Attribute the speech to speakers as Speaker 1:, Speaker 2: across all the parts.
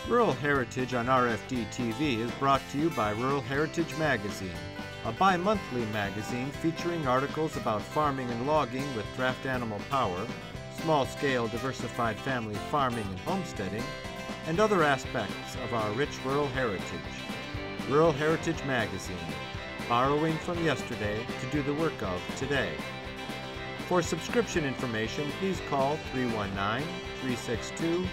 Speaker 1: Rural Heritage on RFD TV is brought to you by Rural Heritage Magazine, a bi-monthly magazine featuring articles about farming and logging with draft animal power, small-scale diversified family farming and homesteading, and other aspects of our rich rural heritage. Rural Heritage Magazine, borrowing from yesterday to do the work of today. For subscription information, please call 319-362-3027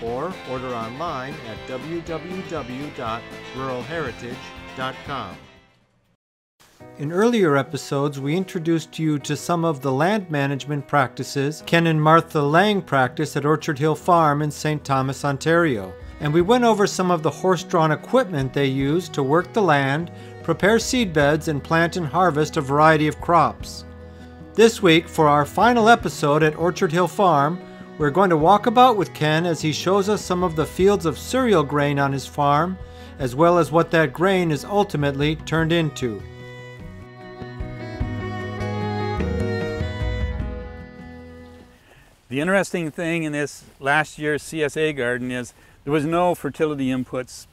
Speaker 1: or order online at www.ruralheritage.com. In earlier episodes, we introduced you to some of the land management practices Ken and Martha Laing practice at Orchard Hill Farm in St. Thomas, Ontario. And we went over some of the horse-drawn equipment they use to work the land, prepare seed beds, and plant and harvest a variety of crops. This week, for our final episode at Orchard Hill Farm, we're going to walk about with Ken as he shows us some of the fields of cereal grain on his farm, as well as what that grain is ultimately turned into.
Speaker 2: The interesting thing in this last year's CSA garden is there was no fertility inputs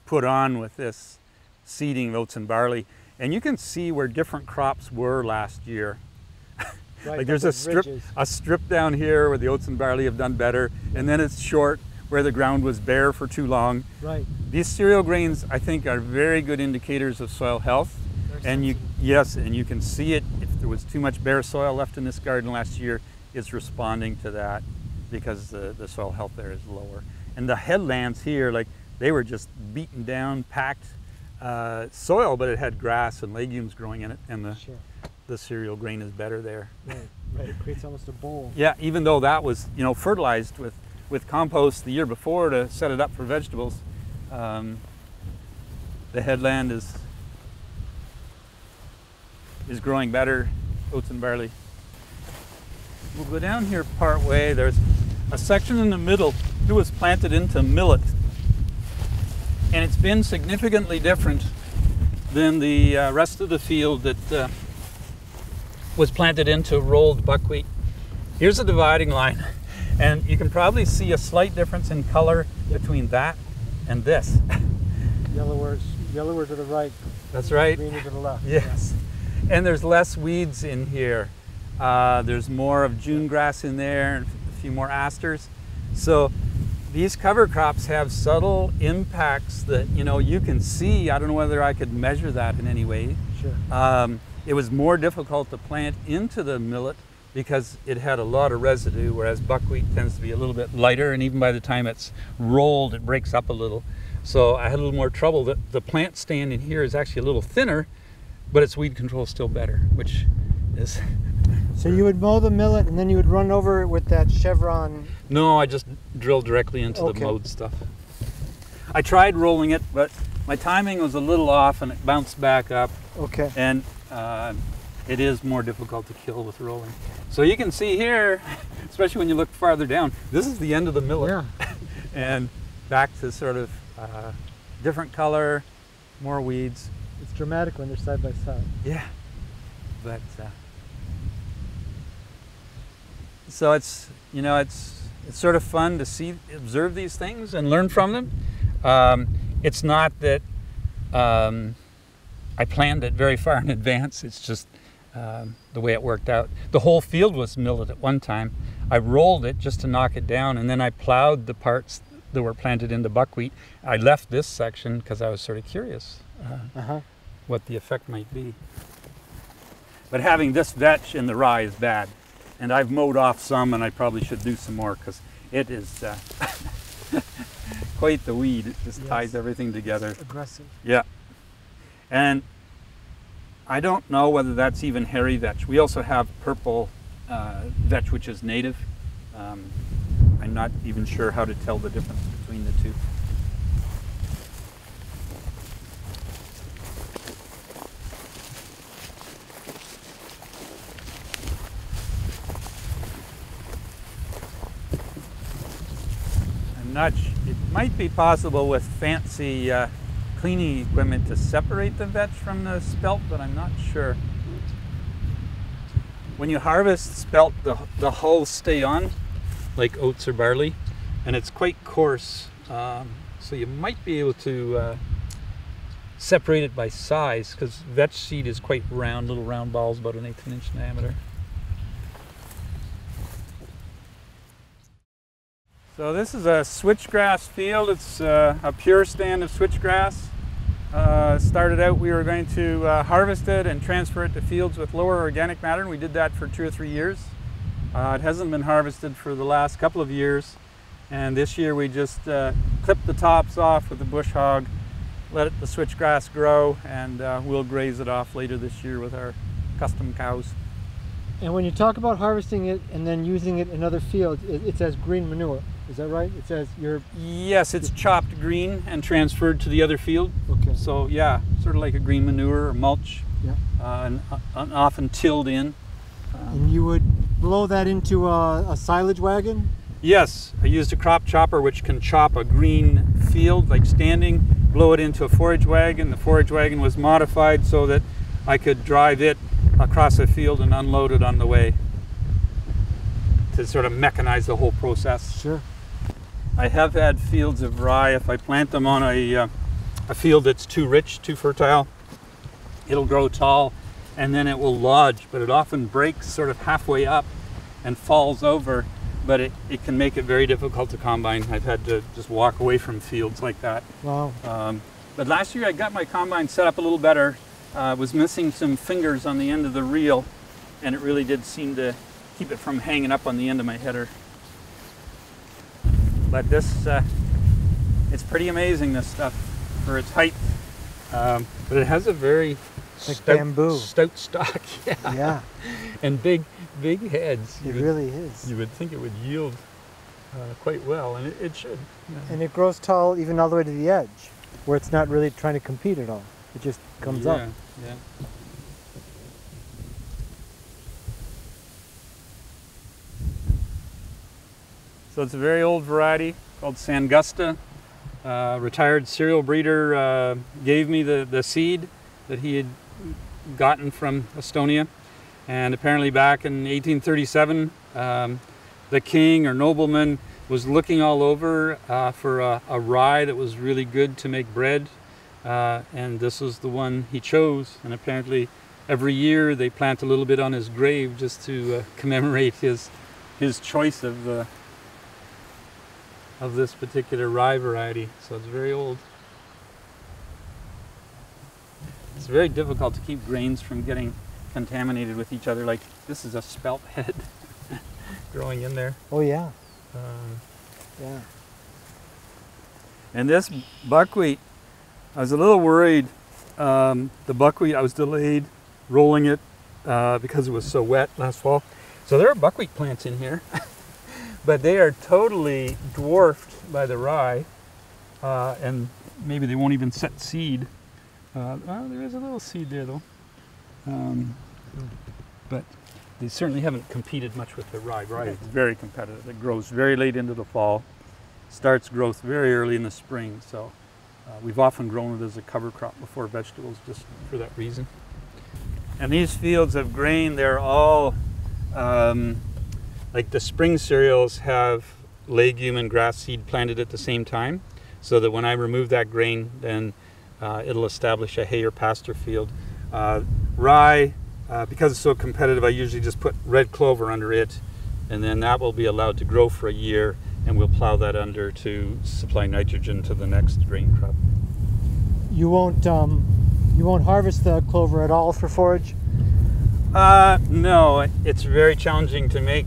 Speaker 2: put on with this seeding of oats and barley. And you can see where different crops were last year. Right, like there's a strip down here where the oats and barley have done better, and then it's short where the ground was bare for too long.
Speaker 1: Right.
Speaker 2: These cereal grains, I think, are very good indicators of soil health. And you can see it if there was too much bare soil left in this garden last year. It's responding to that because the soil health there is lower. And the headlands here, like they were just beaten down, packed soil, but it had grass and legumes growing in it, and the cereal grain is better there.
Speaker 1: Right, it creates almost a bowl.
Speaker 2: Yeah, even though that was fertilized with compost the year before to set it up for vegetables, the headland is growing better, oats and barley. We'll go down here part way. There's a section in the middle that was planted into millet. And it's been significantly different than the rest of the field that was planted into rolled buckwheat. Here's a dividing line. And you can probably see a slight difference in color between that and this.
Speaker 1: Yellower to the right.
Speaker 2: That's right.
Speaker 1: Greener to the left.
Speaker 2: Yes. Yeah. And there's less weeds in here. There's more of June grass in there and a few more asters. So these cover crops have subtle impacts that you can see. I don't know whether I could measure that in any way.
Speaker 1: Sure.
Speaker 2: It was more difficult to plant into the millet because it had a lot of residue, whereas buckwheat tends to be a little bit lighter, and even by the time it's rolled, it breaks up a little. So I had a little more trouble. The plant stand in here is actually a little thinner, but its weed control is still better, which is...
Speaker 1: So you would mow the millet and then you would run over it with that chevron?
Speaker 2: No, I just drilled directly into the mowed stuff. I tried rolling it, but my timing was a little off and it bounced back up.
Speaker 1: Okay.
Speaker 2: And it is more difficult to kill with rolling. So you can see here, especially when you look farther down, this is the end of the millet.
Speaker 1: Yeah.
Speaker 2: And back to sort of different color, more weeds.
Speaker 1: It's dramatic when they're side by side.
Speaker 2: Yeah. But so it's sort of fun to observe these things and learn from them. It's not that I planned it very far in advance. It's just the way it worked out. The whole field was millet at one time. I rolled it just to knock it down, and then I plowed the parts that were planted into buckwheat. I left this section because I was sort of curious what the effect might be. But having this vetch in the rye is bad. And I've mowed off some, and I probably should do some more because it is quite the weed. It just ties everything together.
Speaker 1: Aggressive.
Speaker 2: Yeah. And I don't know whether that's even hairy vetch. We also have purple vetch, which is native. I'm not even sure how to tell the difference between the two. It might be possible with fancy cleaning equipment to separate the vetch from the spelt, but I'm not sure. When you harvest spelt, the hulls stay on like oats or barley, and it's quite coarse, so you might be able to separate it by size, because vetch seed is quite round, little round balls about 1/8 of an inch diameter. So this is a switchgrass field. It's a pure stand of switchgrass. Started out, we were going to harvest it and transfer it to fields with lower organic matter, and we did that for 2 or 3 years. It hasn't been harvested for the last couple of years, and this year we just clipped the tops off with the bush hog, let the switchgrass grow, and we'll graze it off later this year with our custom cows.
Speaker 1: And when you talk about harvesting it and then using it in other fields, it says green manure. Is that right? It says
Speaker 2: Yes, it's chopped green and transferred to the other field.
Speaker 1: Okay.
Speaker 2: So yeah, sort of like a green manure or mulch,
Speaker 1: Yeah.
Speaker 2: and often tilled in.
Speaker 1: And you would blow that into a silage wagon?
Speaker 2: Yes, I used a crop chopper which can chop a green field, like standing, blow it into a forage wagon. The forage wagon was modified so that I could drive it across a field and unload it on the way, to sort of mechanize the whole process.
Speaker 1: Sure.
Speaker 2: I have had fields of rye. If I plant them on a field that's too rich, too fertile, it'll grow tall and then it will lodge, but it often breaks sort of halfway up and falls over, but it can make it very difficult to combine. I've had to just walk away from fields like that.
Speaker 1: Wow.
Speaker 2: But last year I got my combine set up a little better. Was missing some fingers on the end of the reel, and it really did seem to keep it from hanging up on the end of my header. But this, it's pretty amazing, this stuff, for its height. But it has a very stout stock. Yeah.
Speaker 1: Yeah.
Speaker 2: And big heads.
Speaker 1: It really is.
Speaker 2: You would think it would yield quite well, and it should. Yeah.
Speaker 1: And it grows tall even all the way to the edge, where it's not really trying to compete at all. It just comes up.
Speaker 2: Yeah. So it's a very old variety called Sangusta. Retired cereal breeder gave me the seed that he had gotten from Estonia. And apparently back in 1837, the king or nobleman was looking all over for a rye that was really good to make bread. And this was the one he chose. And apparently every year they plant a little bit on his grave just to commemorate his choice of this particular rye variety. So it's very old. It's very difficult to keep grains from getting contaminated with each other. Like this is a spelt head growing in there.
Speaker 1: Oh yeah.
Speaker 2: Yeah. And this buckwheat, I was a little worried. The buckwheat, I was delayed rolling it because it was so wet last fall. So there are buckwheat plants in here. But they are totally dwarfed by the rye, and maybe they won't even set seed. Well, there is a little seed there though. But they certainly haven't competed much with the rye. Rye is very competitive. It grows very late into the fall, starts growth very early in the spring. So we've often grown it as a cover crop before vegetables just for that reason. And these fields of grain, they're all like the spring cereals have legume and grass seed planted at the same time, so that when I remove that grain, then it'll establish a hay or pasture field. Rye, because it's so competitive, I usually just put red clover under it, and then that will be allowed to grow for a year, and we'll plow that under to supply nitrogen to the next grain crop.
Speaker 1: You won't harvest the clover at all for forage?
Speaker 2: No, it's very challenging to make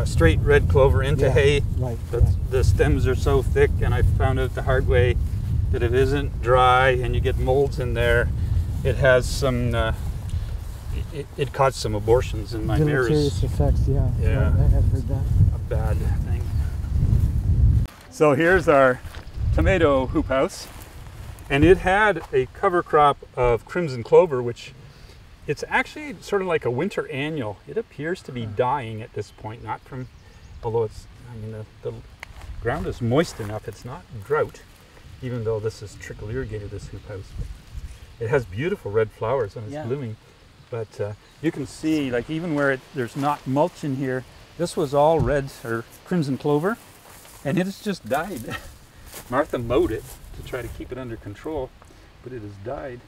Speaker 2: straight red clover into hay.
Speaker 1: Right,
Speaker 2: The stems are so thick, and I found out the hard way that if it isn't dry and you get molds in there, it has some, it caused some abortions in my mirrors.
Speaker 1: Deleterious effects, yeah. I have heard that.
Speaker 2: A bad thing. So here's our tomato hoop house, and it had a cover crop of crimson clover, which it's actually sort of like a winter annual. It appears to be dying at this point, not from, although it's, I mean, the ground is moist enough, it's not drought, even though this is trickle irrigated, this hoop house. It has beautiful red flowers and it's blooming. But you can see, like even where there's not mulch in here, This was all red or crimson clover, and it has just died. Martha mowed it to try to keep it under control, but it has died.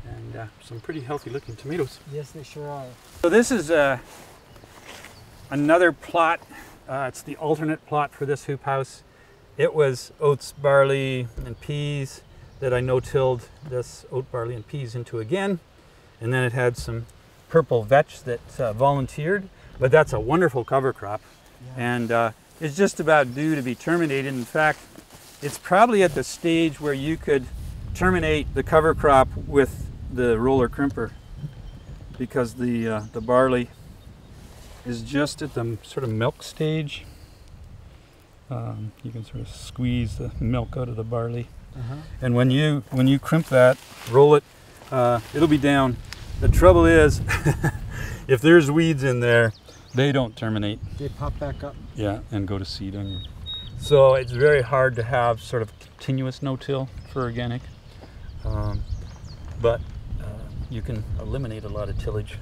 Speaker 2: And some pretty healthy looking tomatoes.
Speaker 1: Yes, they sure are.
Speaker 2: So this is another plot. It's the alternate plot for this hoop house. It was oats, barley, and peas that I no-tilled this oat, barley, and peas into again. And then it had some purple vetch that volunteered, but that's a wonderful cover crop. Yeah. And it's just about due to be terminated. In fact, it's probably at the stage where you could terminate the cover crop with the roller crimper, because the barley is just at the sort of milk stage. You can sort of squeeze the milk out of the barley. And when you crimp that, roll it, it'll be down. The trouble is, if there's weeds in there, they don't terminate.
Speaker 1: They pop back up.
Speaker 2: Yeah, and go to seed on you. So it's very hard to have sort of continuous no-till for organic, but you can eliminate a lot of tillage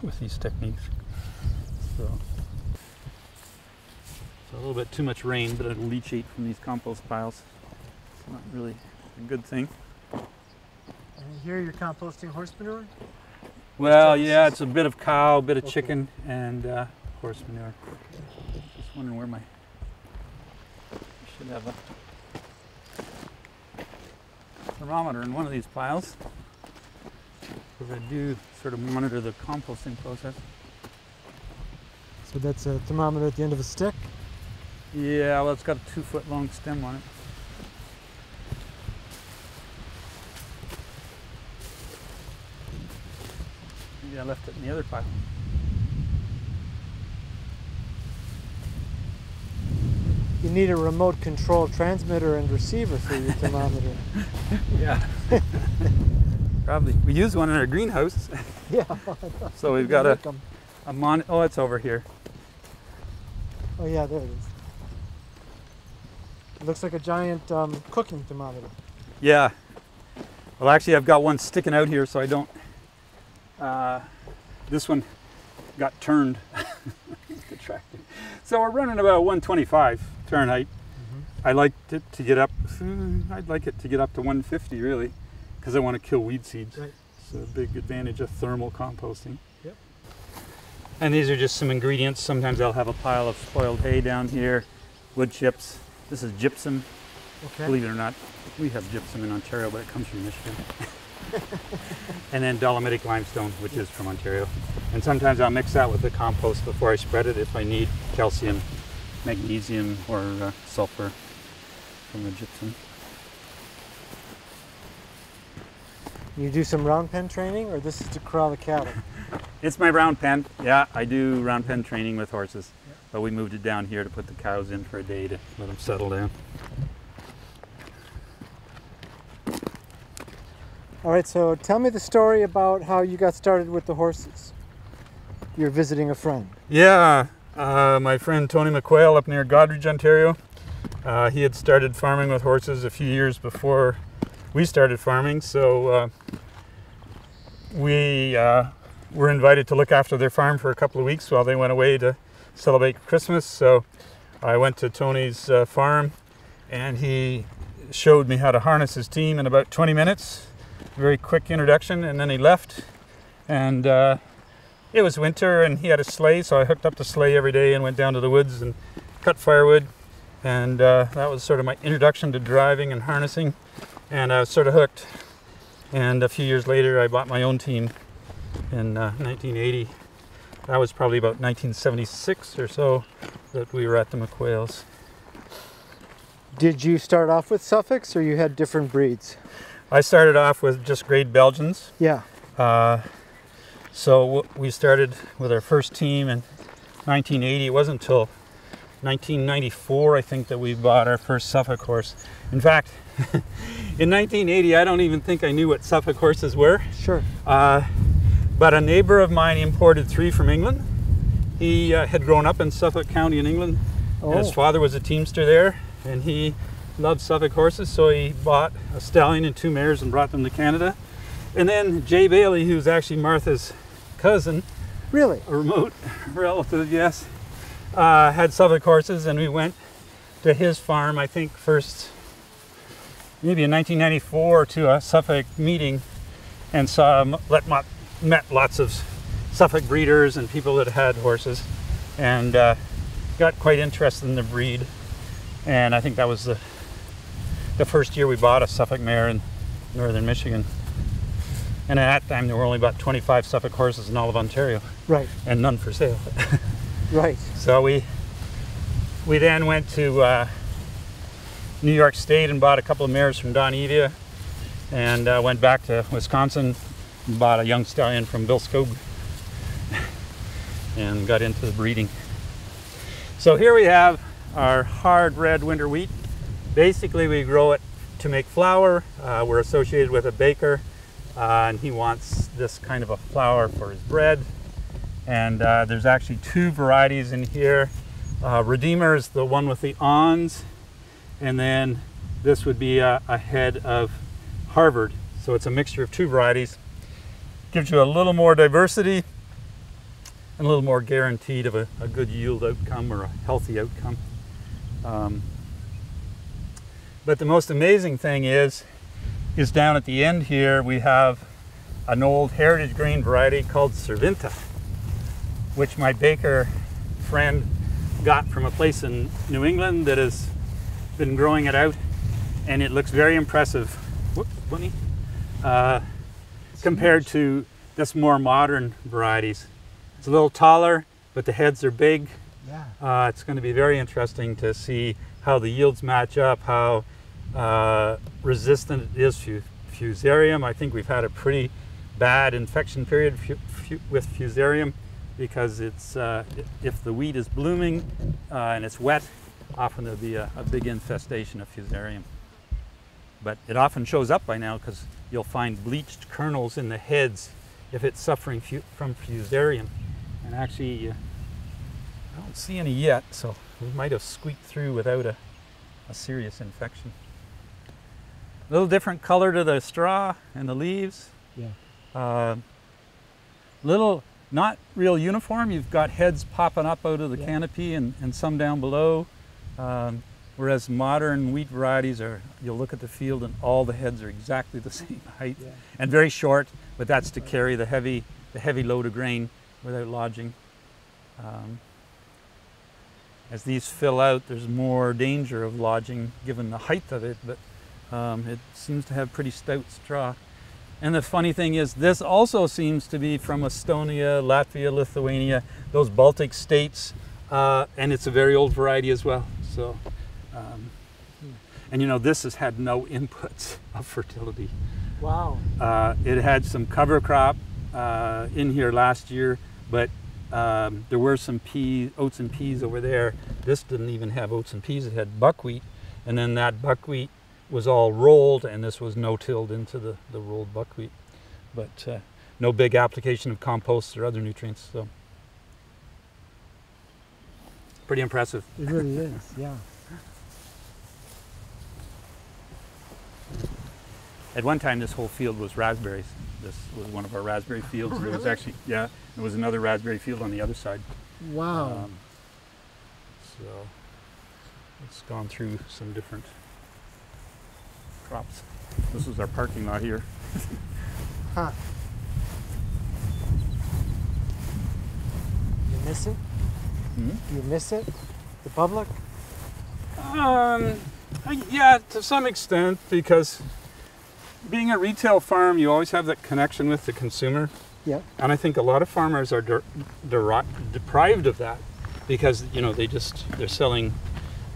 Speaker 2: with these techniques. So a little bit too much rain, but it'll leachate from these compost piles. It's not really a good thing.
Speaker 1: And here you're composting horse manure?
Speaker 2: Well, yeah, it's a bit of cow, a bit of chicken, and horse manure. Just wondering where I should have a thermometer in one of these piles, because I do sort of monitor the composting process.
Speaker 1: So that's a thermometer at the end of a stick?
Speaker 2: Yeah, well, it's got a 2-foot long stem on it. Maybe I left it in the other pile.
Speaker 1: You need a remote control transmitter and receiver for your thermometer.
Speaker 2: Yeah. Probably. We use one in our greenhouse.
Speaker 1: Yeah.
Speaker 2: So we've got a oh, it's over here.
Speaker 1: Oh yeah, there it is. It looks like a giant cooking thermometer.
Speaker 2: Yeah. Well, actually, I've got one sticking out here, so I don't. This one got turned. So we're running about 125 Fahrenheit. I like it to get up. I'd like it to get up to 150, really, because I want to kill weed seeds.
Speaker 1: Right.
Speaker 2: It's a big advantage of thermal composting.
Speaker 1: Yep.
Speaker 2: And these are just some ingredients. Sometimes I'll have a pile of spoiled hay down here, wood chips. This is gypsum.
Speaker 1: Okay.
Speaker 2: Believe it or not, we have gypsum in Ontario, but it comes from Michigan. And then dolomitic limestone, which is from Ontario. And sometimes I'll mix that with the compost before I spread it if I need calcium, magnesium, or sulfur from the gypsum.
Speaker 1: You do some round pen training, or this is to corral the cattle?
Speaker 2: It's my round pen. Yeah, I do round pen training with horses. Yep. But we moved it down here to put the cows in for a day to let them settle down.
Speaker 1: All right, so tell me the story about how you got started with the horses. You're visiting a friend.
Speaker 2: Yeah, my friend Tony McQuail up near Godrich, Ontario. He had started farming with horses a few years before we started farming, so we were invited to look after their farm for a couple of weeks while they went away to celebrate Christmas. So I went to Tony's farm, and he showed me how to harness his team in about 20 minutes. Very quick introduction, and then he left. And it was winter, and he had a sleigh, so I hooked up the sleigh every day and went down to the woods and cut firewood. And that was sort of my introduction to driving and harnessing, and I was sort of hooked. And a few years later, I bought my own team in 1980. That was probably about 1976 or so that we were at the McQuails.
Speaker 1: Did you start off with Suffolks, or you had different breeds?
Speaker 2: I started off with just grade Belgians.
Speaker 1: Yeah.
Speaker 2: So we started with our first team in 1980. It wasn't until 1994, I think, that we bought our first Suffolk horse. In fact, in 1980, I don't even think I knew what Suffolk horses were.
Speaker 1: Sure.
Speaker 2: But a neighbor of mine imported 3 from England. He had grown up in Suffolk County in England.
Speaker 1: Oh.
Speaker 2: And his father was a teamster there, and he loved Suffolk horses, so he bought a stallion and 2 mares and brought them to Canada. And then Jay Bailey, who's actually Martha's cousin.
Speaker 1: Really?
Speaker 2: A remote relative, yes. had Suffolk horses, and we went to his farm, I think first, maybe in 1994, to a Suffolk meeting, and met lots of Suffolk breeders and people that had horses, and got quite interested in the breed. And I think that was the first year we bought a Suffolk mare in northern Michigan. And at that time there were only about 25 Suffolk horses in all of Ontario.
Speaker 1: Right.
Speaker 2: And none for sale.
Speaker 1: Right.
Speaker 2: So we then went to New York State and bought a couple of mares from Don Evia, and went back to Wisconsin and bought a young stallion from Bill Scobe and got into the breeding. So here we have our hard red winter wheat. Basically we grow it to make flour. We're associated with a baker, and he wants this kind of a flour for his bread. And there's actually two varieties in here. Redeemer is the one with the awns, and then this would be a head of Harvard. So it's a mixture of two varieties. Gives you a little more diversity and a little more guaranteed of a good yield outcome or a healthy outcome. But the most amazing thing is down at the end here we have an old heritage grain variety called Cervinta, which my baker friend got from a place in New England that has been growing it out, and it looks very impressive. Whoops, bunny. Compared to this more modern varieties. It's a little taller, but the heads are big. Yeah. It's going to be very interesting to see how the yields match up, how resistant it is to fusarium. I think we've had a pretty bad infection period with fusarium, because it's if the wheat is blooming and it's wet, often there'll be a big infestation of fusarium. But it often shows up by now, because you'll find bleached kernels in the heads if it's suffering from fusarium. And actually, I don't see any yet, so we might have squeaked through without a serious infection. A little different color to the straw and the leaves. Yeah. Little, not real uniform. You've got heads popping up out of the canopy and some down below. Whereas modern wheat varieties you'll look at the field and all the heads are exactly the same height, and very short, but that's to carry the heavy load of grain without lodging. As these fill out, there's more danger of lodging given the height of it, but it seems to have pretty stout straw. And the funny thing is, this also seems to be from Estonia, Latvia, Lithuania, those Baltic states, and it's a very old variety as well. So, and you know, this has had no inputs of fertility.
Speaker 1: Wow.
Speaker 2: It had some cover crop in here last year, but there were some oats and peas over there. This didn't even have oats and peas. It had buckwheat, and then that buckwheat was all rolled, and this was no-tilled into the rolled buckwheat. But no big application of compost or other nutrients. So pretty impressive.
Speaker 1: It really is, yeah.
Speaker 2: At one time, this whole field was raspberries. This was one of our raspberry fields.
Speaker 1: Oh, really?
Speaker 2: There was actually, there was another raspberry field on the other side.
Speaker 1: Wow.
Speaker 2: So it's gone through some different crops. This is our parking lot here.
Speaker 1: Huh. You miss it?
Speaker 2: Hmm?
Speaker 1: You miss it? The public?
Speaker 2: Yeah, to some extent, because being a retail farm, you always have that connection with the consumer.
Speaker 1: Yeah.
Speaker 2: And I think a lot of farmers are deprived of that, because you know they're selling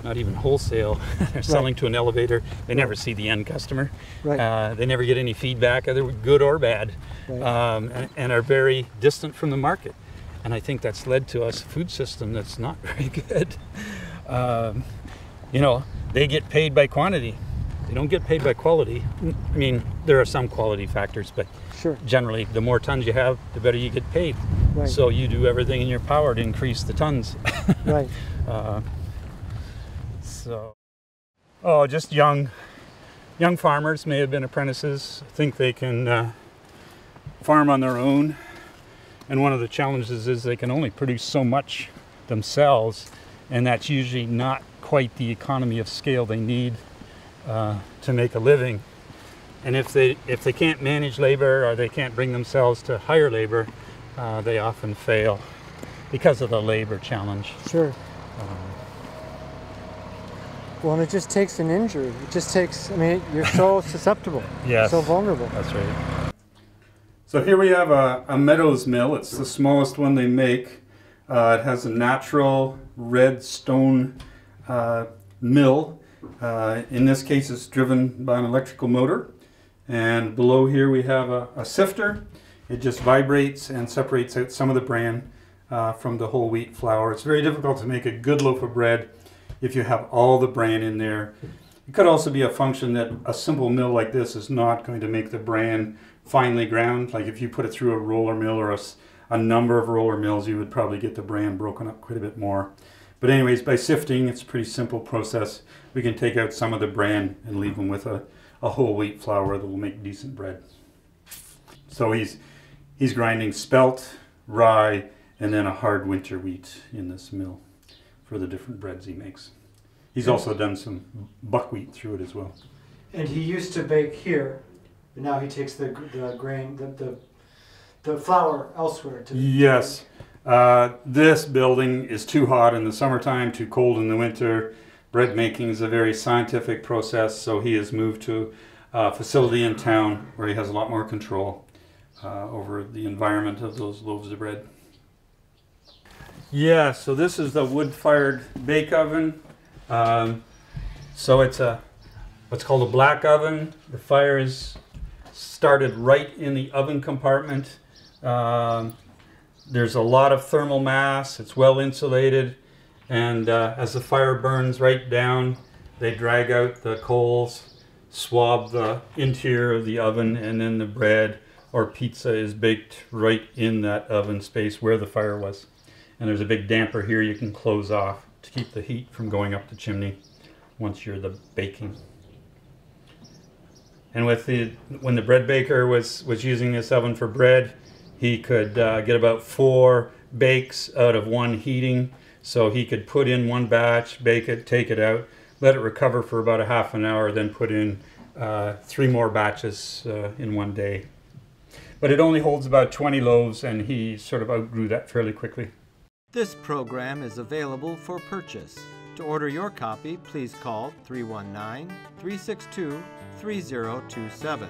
Speaker 2: not even wholesale. They're selling to an elevator. They never see the end customer.
Speaker 1: Right.
Speaker 2: They never get any feedback, either good or bad, and are very distant from the market. And I think that's led to a food system that's not very good. You know, they get paid by quantity. They don't get paid by quality. I mean, there are some quality factors, but generally, the more tons you have, the better you get paid. Right. So you do everything in your power to increase the tons.
Speaker 1: Right.
Speaker 2: Just young farmers may have been apprentices, think they can farm on their own. And one of the challenges is they can only produce so much themselves. and that's usually not quite the economy of scale they need to make a living. And if they can't manage labor, or they can't bring themselves to hire labor, they often fail because of the labor challenge.
Speaker 1: Sure. Well, and it just takes an injury. It just takes, I mean, you're so susceptible.
Speaker 2: Yes.
Speaker 1: So vulnerable.
Speaker 2: That's right.
Speaker 3: So here we have a Meadows Mill. It's the smallest one they make. It has a natural red stone mill. In this case, it's driven by an electrical motor. And below here we have a sifter. It just vibrates and separates out some of the bran from the whole wheat flour. It's very difficult to make a good loaf of bread if you have all the bran in there. It could also be a function that a simple mill like this is not going to make the bran finely ground. Like if you put it through a roller mill or a number of roller mills, you would probably get the bran broken up quite a bit more. But anyways, by sifting, it's a pretty simple process. We can take out some of the bran and leave them with a whole wheat flour that will make decent bread. So he's grinding spelt, rye, and then a hard winter wheat in this mill for the different breads he makes. He's also done some buckwheat through it as well.
Speaker 1: And he used to bake here, but now he takes the grain, the flour elsewhere.
Speaker 3: Yes. This building is too hot in the summertime, too cold in the winter. Bread making is a very scientific process, so he has moved to a facility in town where he has a lot more control over the environment of those loaves of bread. Yeah, so this is the wood-fired bake oven. So it's what's called a black oven. The fire is started right in the oven compartment. There's a lot of thermal mass. It's well insulated, and as the fire burns right down, they drag out the coals, swab the interior of the oven, and then the bread or pizza is baked right in that oven space where the fire was. And there's a big damper here you can close off to keep the heat from going up the chimney once you're the baking. And when the bread baker was using this oven for bread, he could get about 4 bakes out of one heating. So he could put in one batch, bake it, take it out, let it recover for about a half an hour, then put in 3 more batches in one day. But it only holds about 20 loaves, and he sort of outgrew that fairly quickly.
Speaker 1: This program is available for purchase. To order your copy, please call 319-362-3027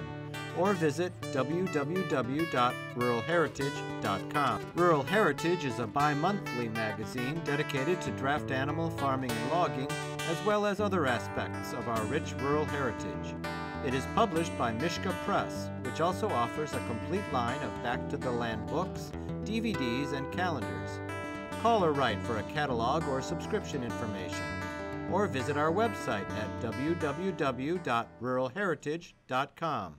Speaker 1: or visit www.ruralheritage.com. Rural Heritage is a bi-monthly magazine dedicated to draft animal farming and logging, as well as other aspects of our rich rural heritage. It is published by Mishka Press, which also offers a complete line of Back to the Land books, DVDs, and calendars. Call or write for a catalog or subscription information, or visit our website at www.ruralheritage.com.